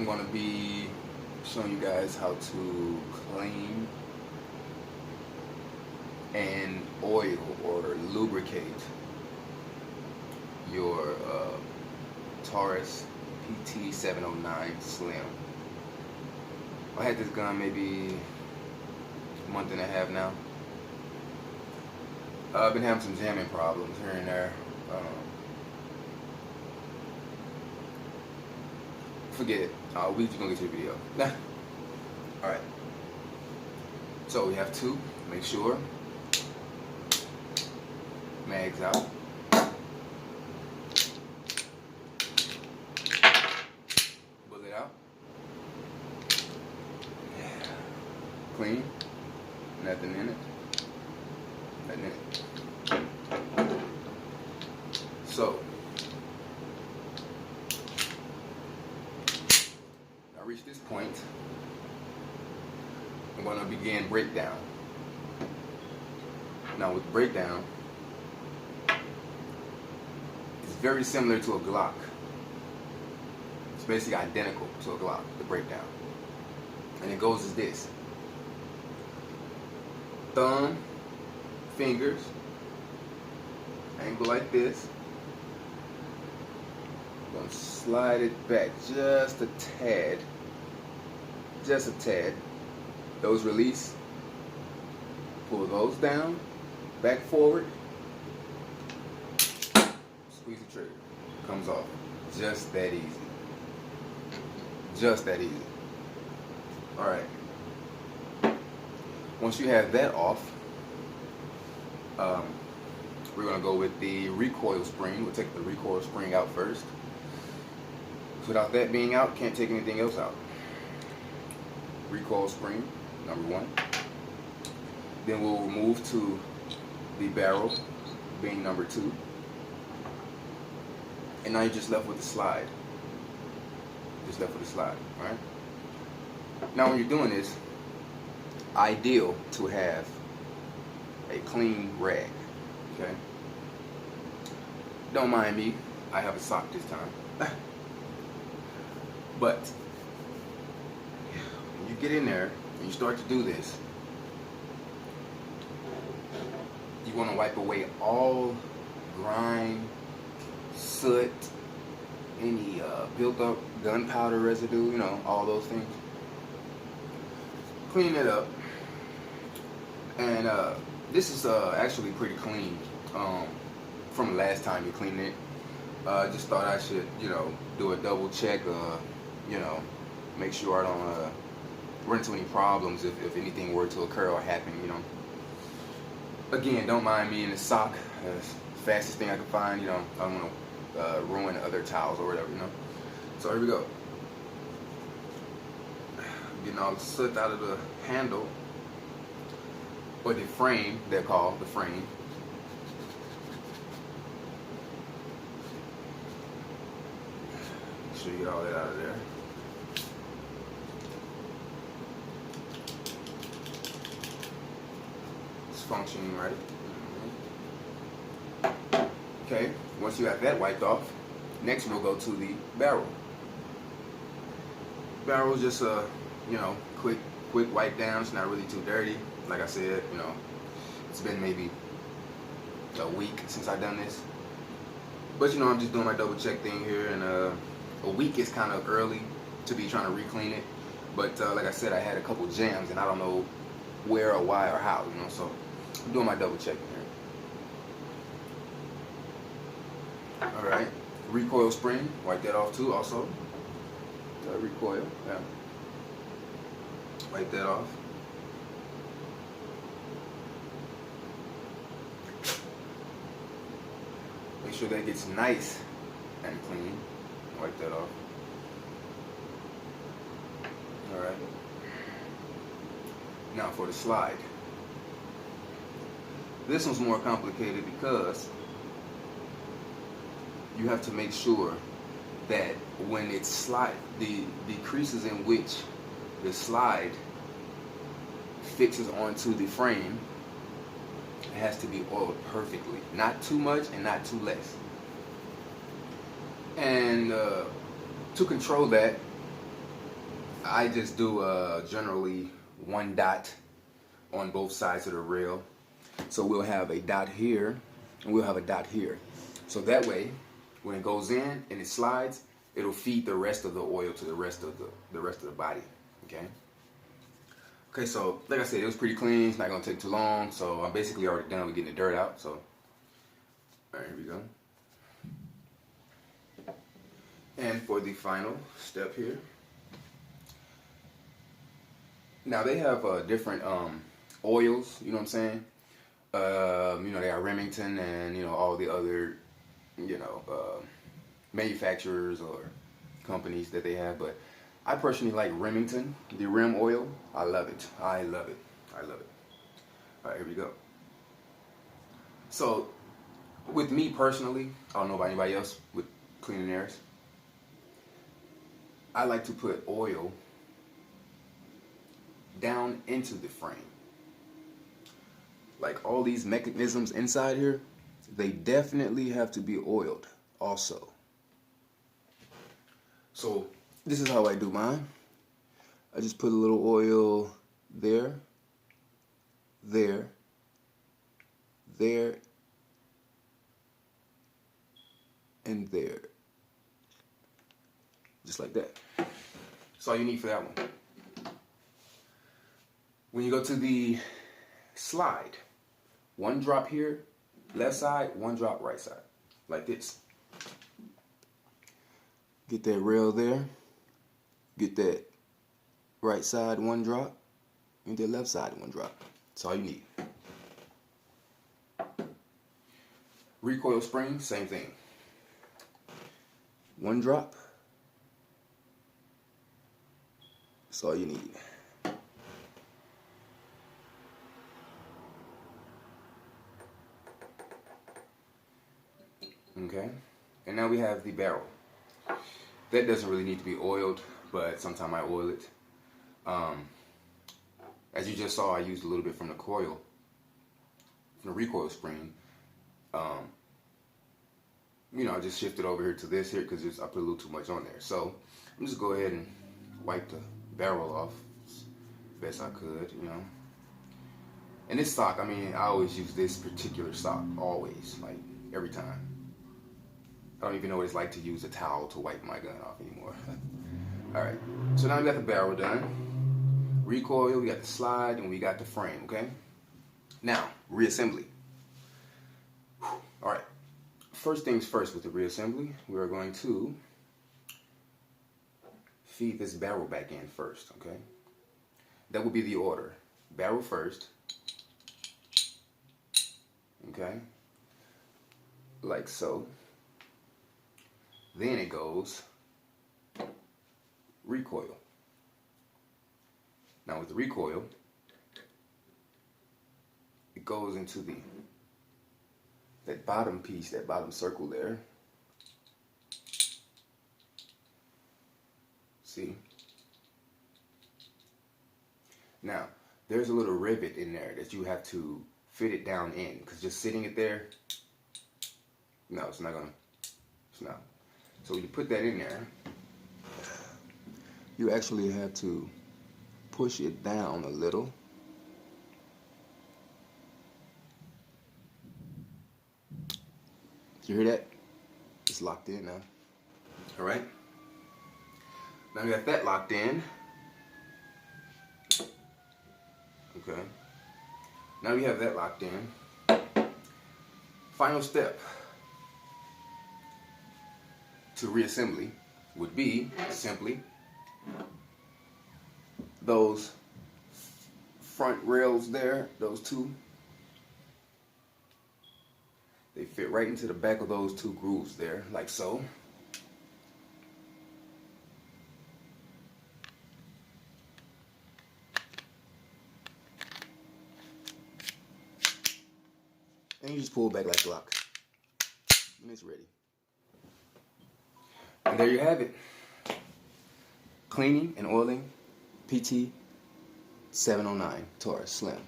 I'm going to be showing you guys how to clean and oil or lubricate your Taurus pt709 Slim. I had this gun maybe a month and a half now. I've been having some jamming problems here and there. Forget it. We just gonna get to the video. Alright. So we have two. Make sure. Mags out. Bullet out. Yeah. Clean. Nothing in it. Nothing in it. So I reach this point, I'm going to begin breakdown. Now with breakdown, it's very similar to a Glock. It's basically identical to a Glock, the breakdown. And it goes as this. Thumb, fingers, angle like this. I'm going to slide it back just a tad. Just a tad. Those release. Pull those down. Back forward. Squeeze the trigger. Comes off. Just that easy. Just that easy. Alright. Once you have that off, we're going to go with the recoil spring. We'll take the recoil spring out first. Without that being out, can't take anything else out. Recoil spring, number one. Then we'll move to the barrel, being number two. And now you're just left with the slide. Just left with the slide, alright? Now when you're doing this, ideal to have a clean rag, okay? Don't mind me, I have a sock this time. But when you get in there and you start to do this, you want to wipe away all grime, soot, any built up gunpowder residue, you know, all those things. Clean it up. And this is actually pretty clean from last time you cleaned it. Just thought I should, you know, do a double check, you know, make sure I don't run into any problems if anything were to occur or happen, you know. Again, don't mind me in the sock. It's the fastest thing I can find, you know. I don't want to ruin other towels or whatever, you know. So here we go. Getting all the soot out of the handle, or the frame, they're called, the frame. Make sure you get all that out of there. It's functioning right. Okay, once you have that wiped off, next we'll go to the barrel. Barrel is just a, you know, quick wipe down. It's not really too dirty. Like I said, you know, it's been maybe a week since I've done this. But you know, I'm just doing my double check thing here, and a week is kind of early to be trying to re-clean it. But like I said, I had a couple jams, and I don't know where or why or how, you know. So I'm doing my double checking here. All right, recoil spring, wipe that off too. Also, recoil, yeah. Wipe that off. Make sure that gets nice and clean. Wipe that off. Alright. Now for the slide. This one's more complicated because you have to make sure that when it's slide, the creases in which the slide fixes onto the frame, it has to be oiled perfectly. Not too much and not too less. And to control that, I just do generally one dot on both sides of the rail. So we'll have a dot here and we'll have a dot here. So that way, when it goes in and it slides, it'll feed the rest of the oil to the rest of the body. Okay. Okay, so like I said, it was pretty clean. It's not gonna take too long. So I'm basically already done with getting the dirt out. So, all right, here we go. And for the final step here. Now they have different oils, you know what I'm saying? You know, they are Remington and, you know, all the other, you know, manufacturers or companies that they have. But I personally like Remington, the rim oil. I love it. I love it. I love it. All right, here we go. So with me personally, I don't know about anybody else with cleaning airs, I like to put oil down into the frame. Like all these mechanisms inside here, they definitely have to be oiled also. So this is how I do mine. I just put a little oil there, there, there, and there. Just like that. That's all you need for that one. When you go to the slide, one drop here, left side, one drop right side, like this. Get that rail there, get that right side, one drop, and the left side, one drop. That's all you need. Recoil spring, same thing. One drop. That's all you need. Okay, and now we have the barrel. That doesn't really need to be oiled, but sometimes I oil it. As you just saw, I used a little bit from the coil, from the recoil spring. You know, I just shifted over here to this here because I put a little too much on there. So I'm just go ahead and wipe the barrel off as best I could, you know. And this sock, I mean, I always use this particular sock, always, like every time. I don't even know what it's like to use a towel to wipe my gun off anymore. Alright, so now we got the barrel done. Recoil, we got the slide, and we got the frame, okay? Now, reassembly. Alright, first things first with the reassembly, we are going to feed this barrel back in first, okay? That will be the order. Barrel first, okay? Like so. Then it goes recoil. Now with the recoil, it goes into that bottom piece, that bottom circle there. See? Now, there's a little rivet in there that you have to fit it down in, because just sitting it there, no, it's not. So when you put that in there, you actually have to push it down a little. You hear that? It's locked in now. All right. Now we got that locked in. Okay. Now we have that locked in. Final step to reassembly would be simply those front rails there, those two, they fit right into the back of those two grooves there, like so. And you just pull back like a lock, and it's ready. And there you have it. Cleaning and oiling pt709 Taurus Slim.